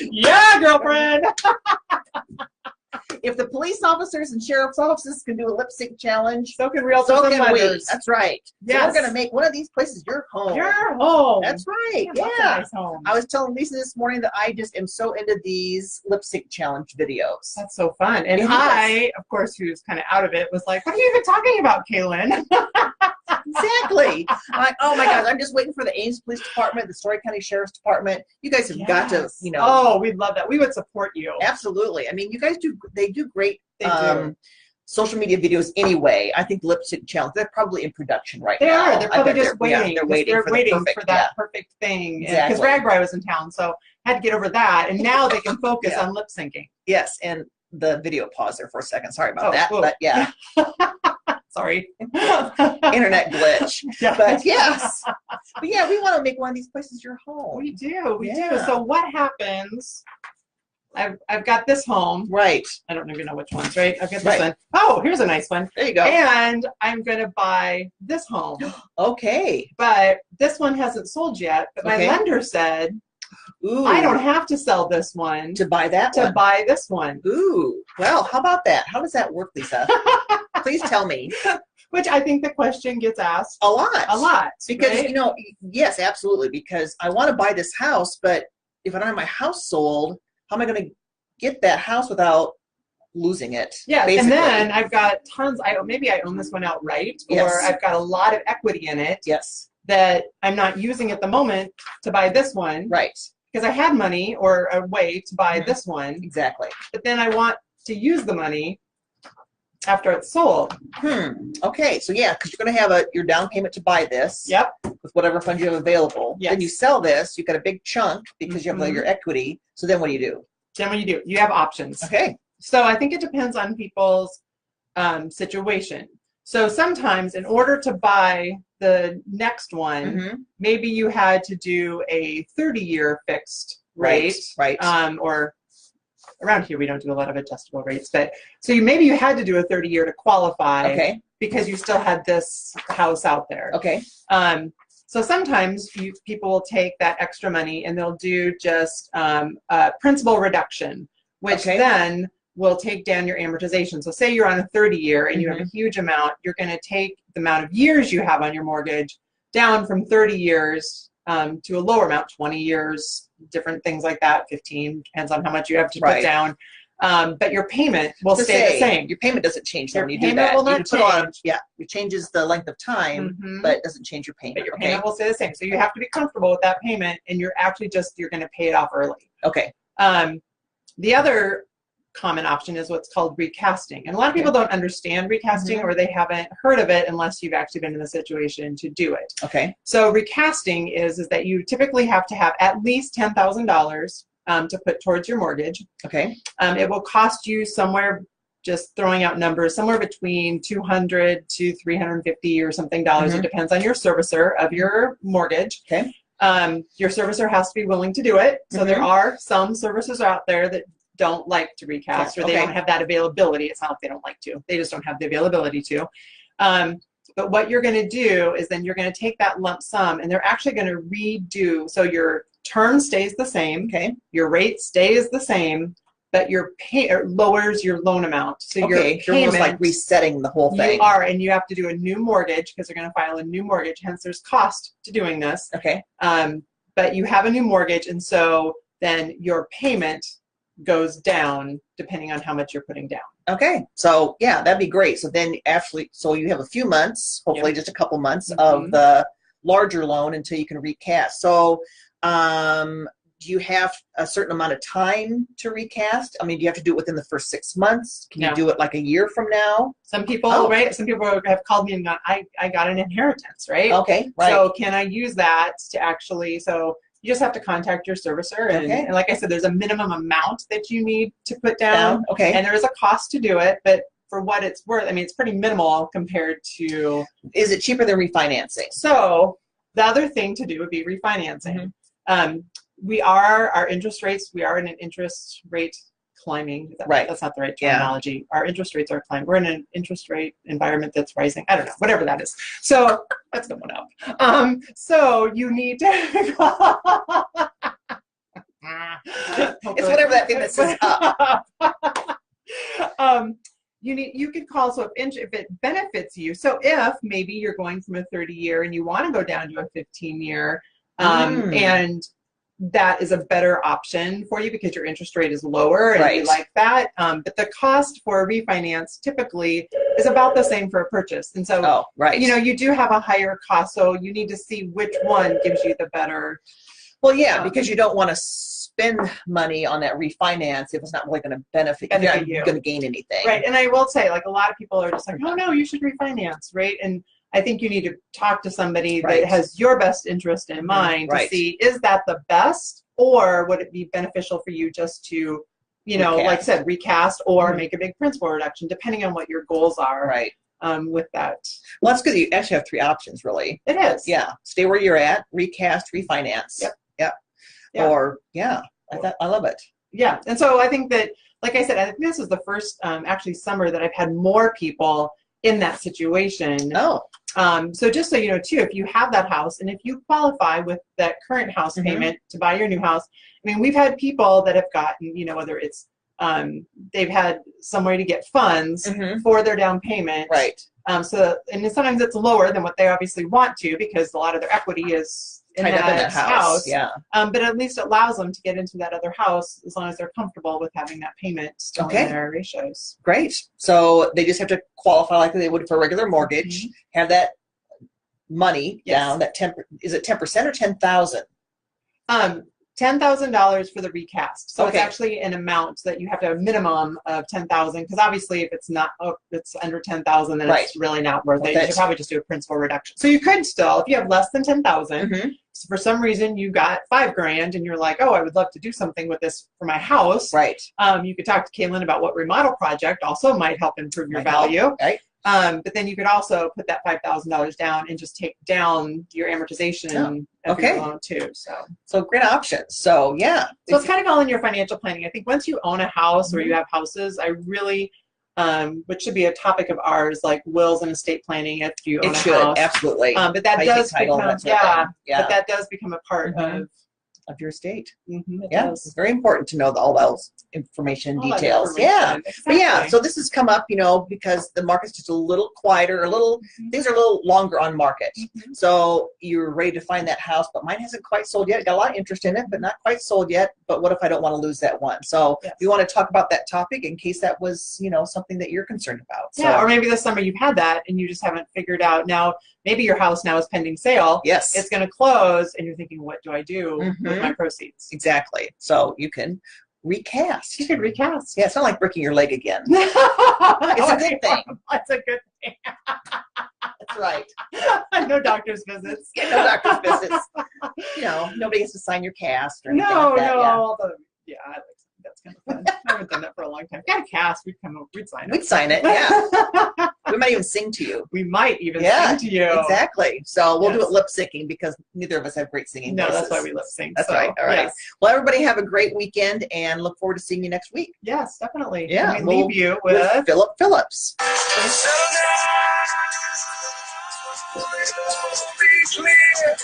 Yeah, girlfriend. If the police officers and sheriff's offices can do a lip sync challenge, So can realtors so and can we. lenders. That's right. Yes. So we're going to make one of these places your home. Your home. That's right. Yeah. Nice homes. I was telling Lisa this morning that I just am so into these lip sync challenge videos. That's so fun. And I, of course, who's kind of out of it, was like, what are you even talking about, Kaylin? Exactly. I'm like, oh my gosh, I'm just waiting for the Ames Police Department, the Story County Sheriff's Department. You guys have got to, you know. Oh, we'd love that. We would support you. Absolutely. I mean, you guys they do great do. social media videos anyway. I think lip sync challenge, they're probably in production right now. They are. They're probably just waiting. They're waiting for that perfect thing. Exactly. Because Ragbri was in town, so I had to get over that. And now they can focus on lip syncing. Yes, and the video paused there for a second. Sorry about that. Whoa. But yeah. Sorry. Internet glitch. Yeah. But yes. But yeah, we want to make one of these places your home. We do. We do. So what happens? I've got this home. Right. I don't even know which ones, right? I've got this one. Oh, here's a nice one. There you go. And I'm going to buy this home. Okay. But this one hasn't sold yet. But my lender said, ooh, I don't have to sell this one to buy that one. To buy this one. Ooh. Well, how about that? How does that work, Lisa? Please tell me. Which I think the question gets asked a lot. A lot. Because, you know, yes, absolutely. Because I want to buy this house, but if I don't have my house sold, how am I going to get that house without losing it? Yeah, basically. And then I've got tons. Maybe I own this one outright, or I've got a lot of equity in it. Yes. That I'm not using at the moment to buy this one. Right. Because I had money or a way to buy this one. Exactly. But then I want to use the money after it's sold. Okay. So yeah, because you're going to have your down payment to buy this. Yep. With whatever funds you have available. Yes. Then you sell this. You've got a big chunk because you have your equity. So then what do you do? Then what do? You have options. Okay. So I think it depends on people's situation. So sometimes in order to buy the next one, maybe you had to do a 30-year fixed rate. Right. Or around here we don't do a lot of adjustable rates, but so maybe you had to do a 30-year to qualify. Okay. Because you still had this house out there. Okay. So sometimes people will take that extra money and they'll do just a principal reduction, which then will take down your amortization. So say you're on a 30-year and you have a huge amount, you're going to take the amount of years you have on your mortgage down from 30 years to a lower amount, 20 years, different things like that, 15, depends on how much you have to put down. But your payment will stay the same. Your payment doesn't change when you do payment that. Will not change. It changes the length of time, but it doesn't change your payment. But your payment will stay the same. So you have to be comfortable with that payment, and you're actually you're going to pay it off early. Okay. The other common option is what's called recasting. And a lot of people don't understand recasting or they haven't heard of it unless you've actually been in the situation to do it. Okay. So recasting is that you typically have to have at least $10,000 to put towards your mortgage. Okay. It will cost you somewhere, just throwing out numbers, somewhere between $200 to $350 or something dollars. It depends on your servicer of your mortgage. Okay. Your servicer has to be willing to do it. So there are some servicers out there that don't like to recast or they don't have that availability. It's not like they don't like to. They just don't have the availability to. But what you're going to do is then you're going to take that lump sum and they're actually going to redo. So your term stays the same. Okay. Your rate stays the same, but your lowers your loan amount. So your payment, you're almost like resetting the whole thing. You are, and you have to do a new mortgage because they're going to file a new mortgage. Hence, there's cost to doing this. Okay. But you have a new mortgage, and so then your payment goes down depending on how much you're putting down. Okay. So yeah, that'd be great. So then so you have a few months, hopefully just a couple months of the larger loan until you can recast. So do you have a certain amount of time to recast? I mean, do you have to do it within the first 6 months? Can you do it like a year from now? Some people, right? Some people have called me and gone, I got an inheritance, right? Okay, right. So can I use that to actually, so you just have to contact your servicer. And like I said, there's a minimum amount that you need to put down. Okay. And there is a cost to do it, but for what it's worth, I mean, it's pretty minimal compared to. Is it cheaper than refinancing? So the other thing to do would be refinancing. Our interest rates, we are in an interest rate climbing. That's not the right terminology. Our interest rates are climbing. We're in an interest rate environment that's rising. I don't know, whatever that is. So that's going up. So you need to It's whatever that thing that says up. You could call, so if it benefits you. So if maybe you're going from a 30-year and you want to go down to a 15-year, and that is a better option for you because your interest rate is lower and you like that. But the cost for a refinance typically is about the same for a purchase. And so, you do have a higher cost. So you need to see which one gives you the better. Well, yeah, because you don't want to spend money on that refinance if it's not really going to benefit you. You're not going to gain anything. Right. And I will say, like, a lot of people are just like, oh, no, you should refinance. Right. And I think you need to talk to somebody that has your best interest in mind to see, is that the best, or would it be beneficial for you just to, like I said, recast or make a big principal reduction, depending on what your goals are with that. Well, that's good. You actually have three options, really. It is. Yeah. Stay where you're at, recast, refinance. Yep. Or, I love it. Yeah. And so I think that, like I said, I think this is the first actually summer that I've had more people in that situation. So just so you know too, if you have that house and if you qualify with that current house payment to buy your new house, I mean, we've had people that have gotten, whether it's they've had some way to get funds for their down payment. And sometimes it's lower than what they obviously want to, because a lot of their equity is in that house. But at least it allows them to get into that other house as long as they're comfortable with having that payment still in their ratios. Great. So they just have to qualify like they would for a regular mortgage, have that money down, that 10%, is it 10% or 10,000? $10,000 for the recast. So it's actually an amount that you have to have a minimum of 10,000, because obviously if it's not, it's under 10,000, then it's really not worth it. You should probably just do a principal reduction. So you could still, if you have less than 10,000, so for some reason you got $5,000 and you're like, oh, I would love to do something with this for my house. You could talk to Caitlin about what remodel project also might help improve your value. But then you could also put that $5,000 down and just take down your amortization of your loan too. So great options. So so it's kind of all in your financial planning. I think once you own a house or you have houses, I really, which should be a topic of ours, like wills and estate planning if you own a house. Absolutely. But that does become but that does become a part of your estate. It's very important to know all those information details. But so this has come up, because the market's just a little quieter, things are a little longer on market. So you're ready to find that house, but mine hasn't quite sold yet. Got a lot of interest in it, but not quite sold yet. But what if I don't want to lose that one? So we want to talk about that topic in case that was, something that you're concerned about. So, or maybe this summer you've had that and you just haven't figured out. Now, maybe your house now is pending sale. It's going to close and you're thinking, what do I do with my proceeds? Exactly. So you can recast. You could recast. Yeah, it's not like breaking your leg again. It's a good thing. It's a good thing. That's right. No doctor's visits. No doctor's visits. Nobody has to sign your cast or anything like that. Although, I like that's kind of fun. I haven't done that for a long time. Got a cast, we'd sign it. We'd sign it, yeah. We might even sing to you. We might even sing to you. Exactly. So we'll do it lip syncing because neither of us have great singing voices. That's why we lip sync. That's right. All right. Well, everybody have a great weekend and look forward to seeing you next week. Yes, definitely. Yeah. And we leave you with Philip Phillips. Be clear.